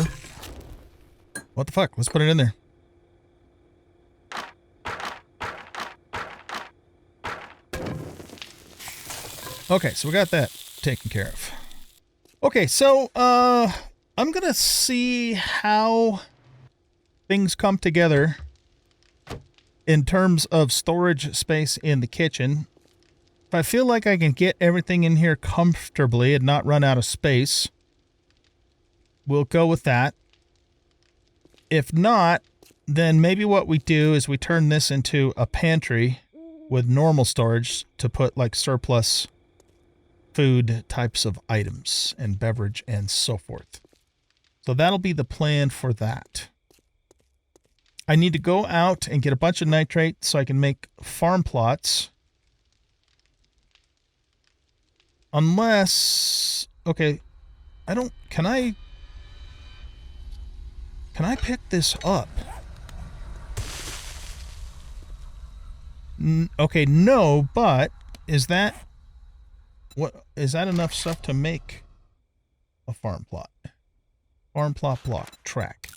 what the fuck? Let's put it in there. Okay, so we got that taken care of. Okay, so I'm gonna see how things come together in terms of storage space in the kitchen. If I feel like I can get everything in here comfortably and not run out of space, we'll go with that. If not, then maybe what we do is we turn this into a pantry with normal storage to put like surplus food types of items and beverage and so forth. So that'll be the plan for that. I need to go out and get a bunch of nitrate so I can make farm plots. Unless, okay, can I pick this up? Okay, no, but is that enough stuff to make a farm plot? Farm plot block, track.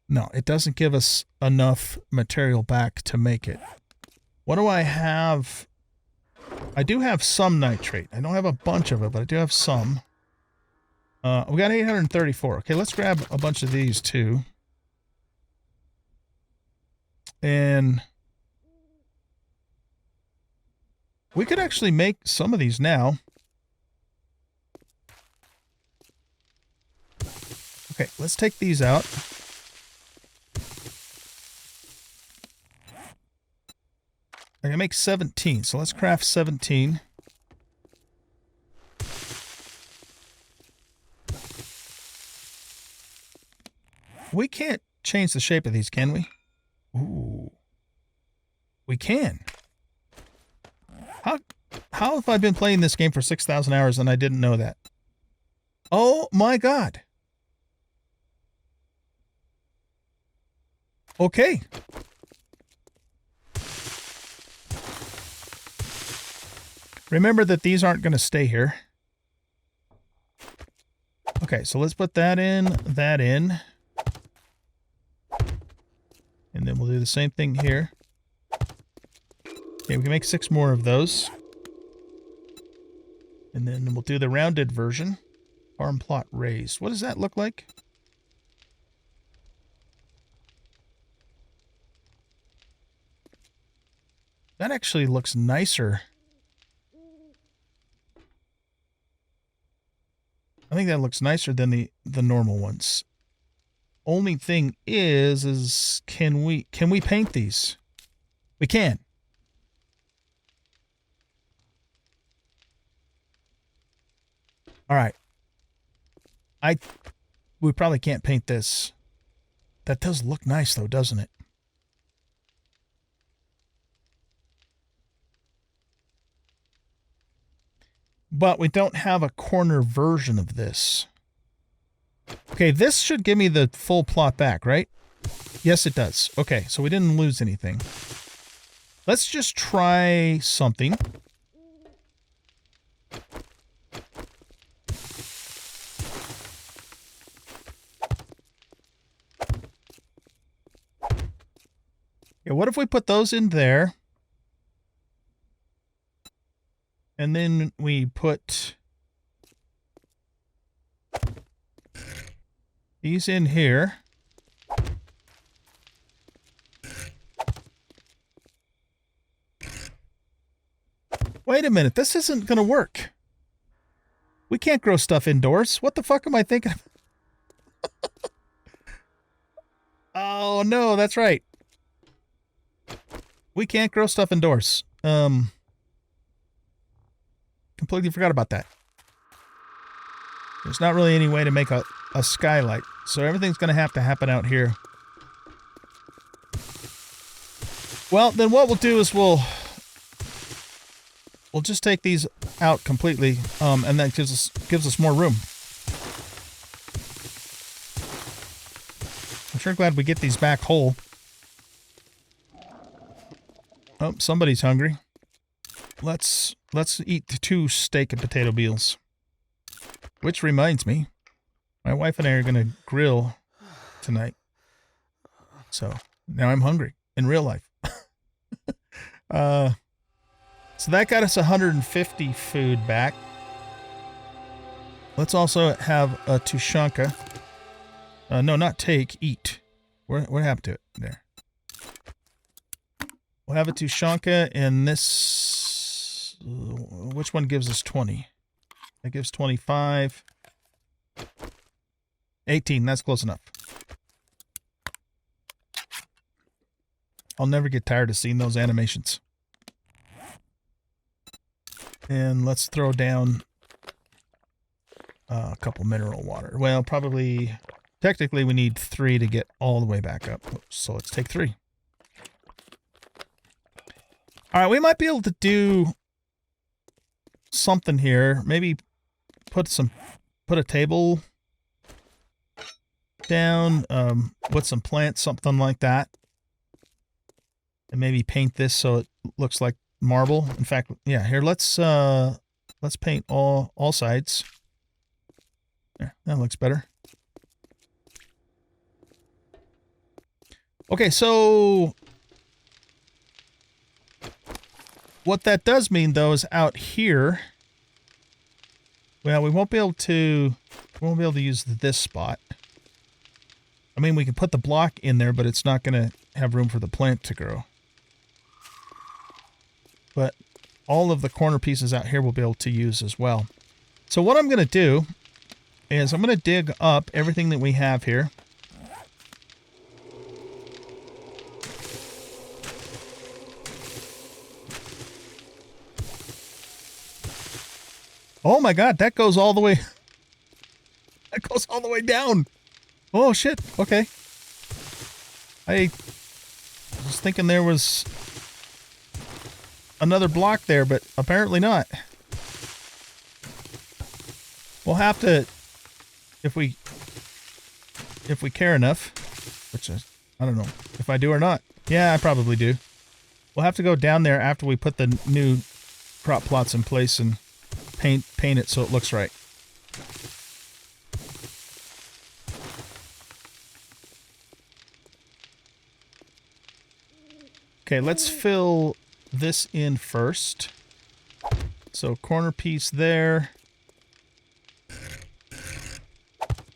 No, it doesn't give us enough material back to make it. What do I have? I do have some nitrate. I don't have a bunch of it, but I do have some. We got 834. Okay, let's grab a bunch of these too. And we could actually make some of these now. Okay, let's take these out. I can make 17, so let's craft 17. We can't change the shape of these, can we? Ooh. We can. How have I been playing this game for 6,000 hours and I didn't know that? Oh my god. Okay. Remember that these aren't going to stay here. Okay, so let's put that in, and then we'll do the same thing here. Okay, we can make 6 more of those. And then we'll do the rounded version. Farm plot raised. What does that look like? That actually looks nicer. I think that looks nicer than the normal ones. Only thing is can we paint these? We can. All right. We probably can't paint this. That does look nice though, doesn't it? But we don't have a corner version of this. Okay, this should give me the full plot back, right? Yes, it does. Okay, so we didn't lose anything. Let's just try something. Yeah, what if we put those in there? And then we put these in here. Wait a minute, this isn't going to work. We can't grow stuff indoors. What the fuck am I thinking? Oh no, that's right. We can't grow stuff indoors. Completely forgot about that. There's not really any way to make a skylight, so everything's going to have to happen out here. Well, then what we'll do is we'll just take these out completely, and that gives us more room. I'm sure glad we get these back whole. Oh, somebody's hungry. Let's eat 2 steak and potato meals. Which reminds me, my wife and I are going to grill tonight. So now I'm hungry in real life. So that got us 150 food back. Let's also have a Tushanka. No, not take, eat. What happened to it? There. We'll have a Tushanka, and this... which one gives us 20? That gives 25. 18, that's close enough. I'll never get tired of seeing those animations. And let's throw down a couple mineral water. Well, probably... technically, we need 3 to get all the way back up. So let's take 3. All right, we might be able to do something here. Maybe put a table down with some plants, something like that. And maybe paint this so it looks like marble. In fact, yeah, here let's paint all sides. There, that looks better. Okay, so what that does mean, though, is out here, well, we won't be able to We won't be able to use this spot. I mean, we can put the block in there, but it's not going to have room for the plant to grow. But all of the corner pieces out here we'll be able to use as well. So what I'm going to do is I'm going to dig up everything that we have here. Oh my god, that goes all the way... That goes all the way down! Oh shit, okay. I was thinking there was another block there, but apparently not. We'll have to, if we care enough, which I don't know if I do or not. Yeah, I probably do. We'll have to go down there after we put the new crop plots in place and paint it so it looks right. Okay, let's fill this in first. So corner piece there.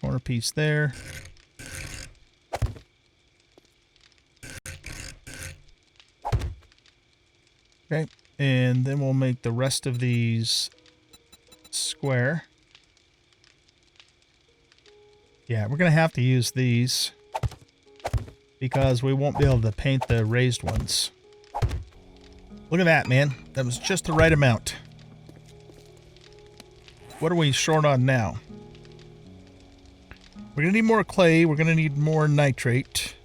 Corner piece there. Okay, and then we'll make the rest of these square. Yeah, we're going to have to use these because we won't be able to paint the raised ones. Look at that, man. That was just the right amount. What are we short on now? We're going to need more clay. We're going to need more nitrate.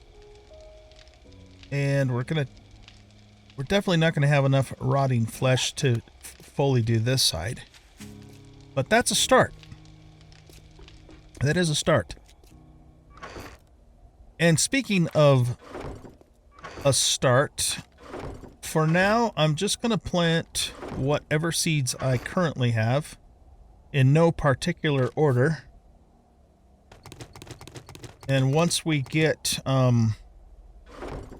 And we're definitely not going to have enough rotting flesh to fully do this side. But that's a start. That is a start. And speaking of a start, for now, I'm just going to plant whatever seeds I currently have in no particular order. And once we get,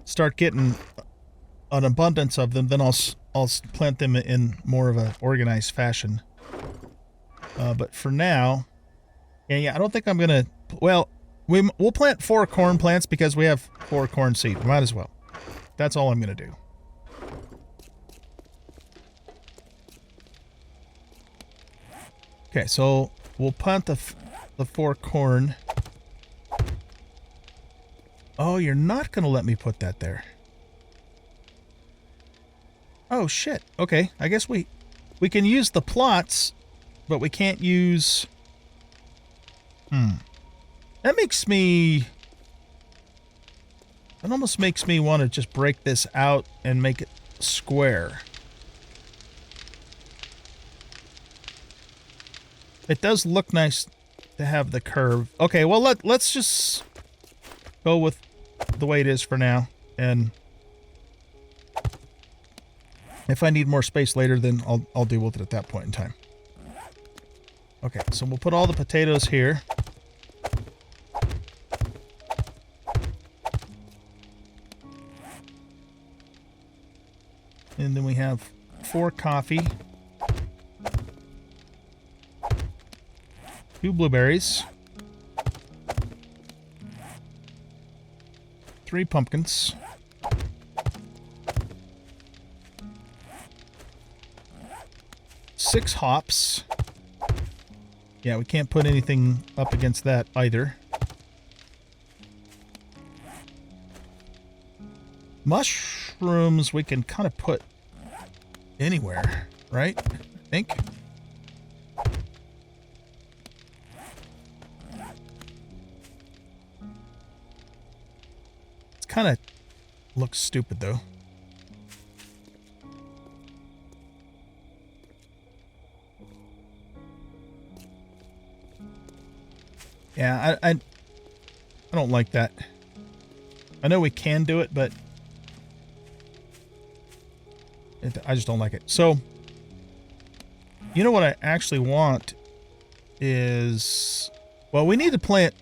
start getting an abundance of them, then I'll plant them in more of an organized fashion. But for now, yeah, I don't think I'm going to, well, we'll plant 4 corn plants because we have 4 corn seed. Might as well. That's all I'm going to do. Okay, so we'll plant the 4 corn. Oh, you're not going to let me put that there. Oh, shit. Okay, I guess we can use the plots, but we can't use... That makes me... That almost makes me want to just break this out and make it square. It does look nice to have the curve. Okay, well, let's just go with the way it is for now. And if I need more space later, then I'll deal with it at that point in time. Okay, so we'll put all the potatoes here. And then we have 4 coffee. 2 blueberries. 3 pumpkins. 6 hops. Yeah, we can't put anything up against that either. Mushrooms we can kind of put anywhere, right? I think. It's kind of looks stupid though. Yeah, I don't like that. I know we can do it, but I just don't like it. So, you know what I actually want is... Well, we need to plant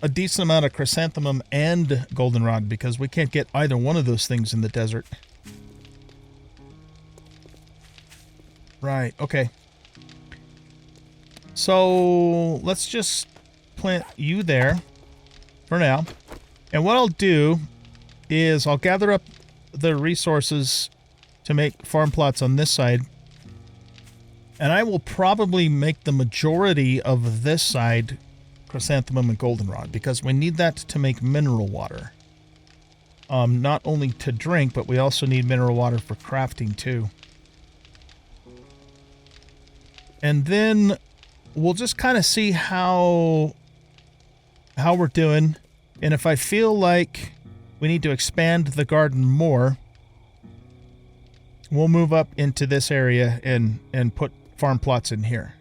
a decent amount of chrysanthemum and goldenrod because we can't get either one of those things in the desert. Right, okay. So let's just plant you there for now. And what I'll do is I'll gather up the resources to make farm plots on this side. And I will probably make the majority of this side chrysanthemum and goldenrod, because we need that to make mineral water. Not only to drink, but we also need mineral water for crafting too. And then we'll just kind of see how we're doing. And if I feel like we need to expand the garden more, we'll move up into this area and put farm plots in here.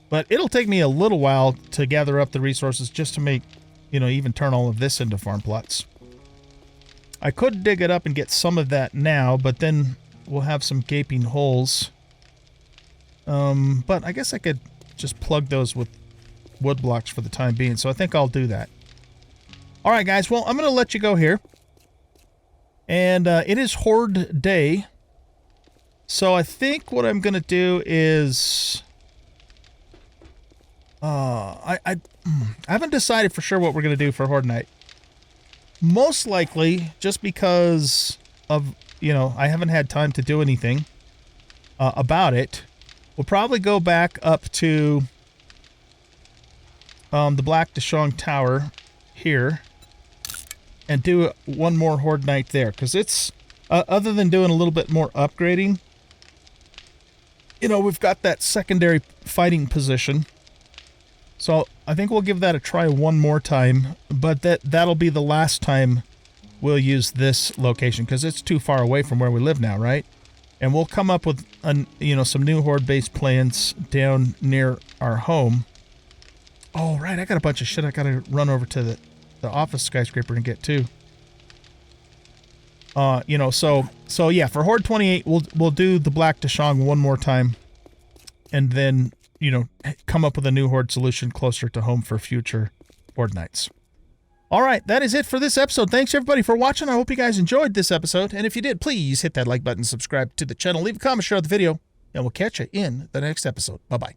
But it'll take me a little while to gather up the resources just to make, you know, even turn all of this into farm plots. I could dig it up and get some of that now, but then we'll have some gaping holes. But I guess I could just plug those with wood blocks for the time being, so I think I'll do that. All right, guys, well, I'm going to let you go here. And it is Horde Day. So I think what I'm going to do is... I haven't decided for sure what we're going to do for Horde Night. Most likely, just because of, you know, I haven't had time to do anything about it, we'll probably go back up to the Black Deshong Tower here and do one more Horde Night there. Because it's, other than doing a little bit more upgrading, you know, we've got that secondary fighting position. So I think we'll give that a try one more time, but that'll be the last time we'll use this location, because it's too far away from where we live now, right? And we'll come up with, you know, some new Horde-based plans down near our home. Oh, right, I got a bunch of shit I gotta run over to the office skyscraper and get too. You know, so yeah, for Horde 28, we'll do the Black Deshong one more time, and then, you know, come up with a new Horde solution closer to home for future Horde nights. All right, that is it for this episode. Thanks, everybody, for watching. I hope you guys enjoyed this episode. And if you did, please hit that like button, subscribe to the channel, leave a comment, share the video, and we'll catch you in the next episode. Bye-bye.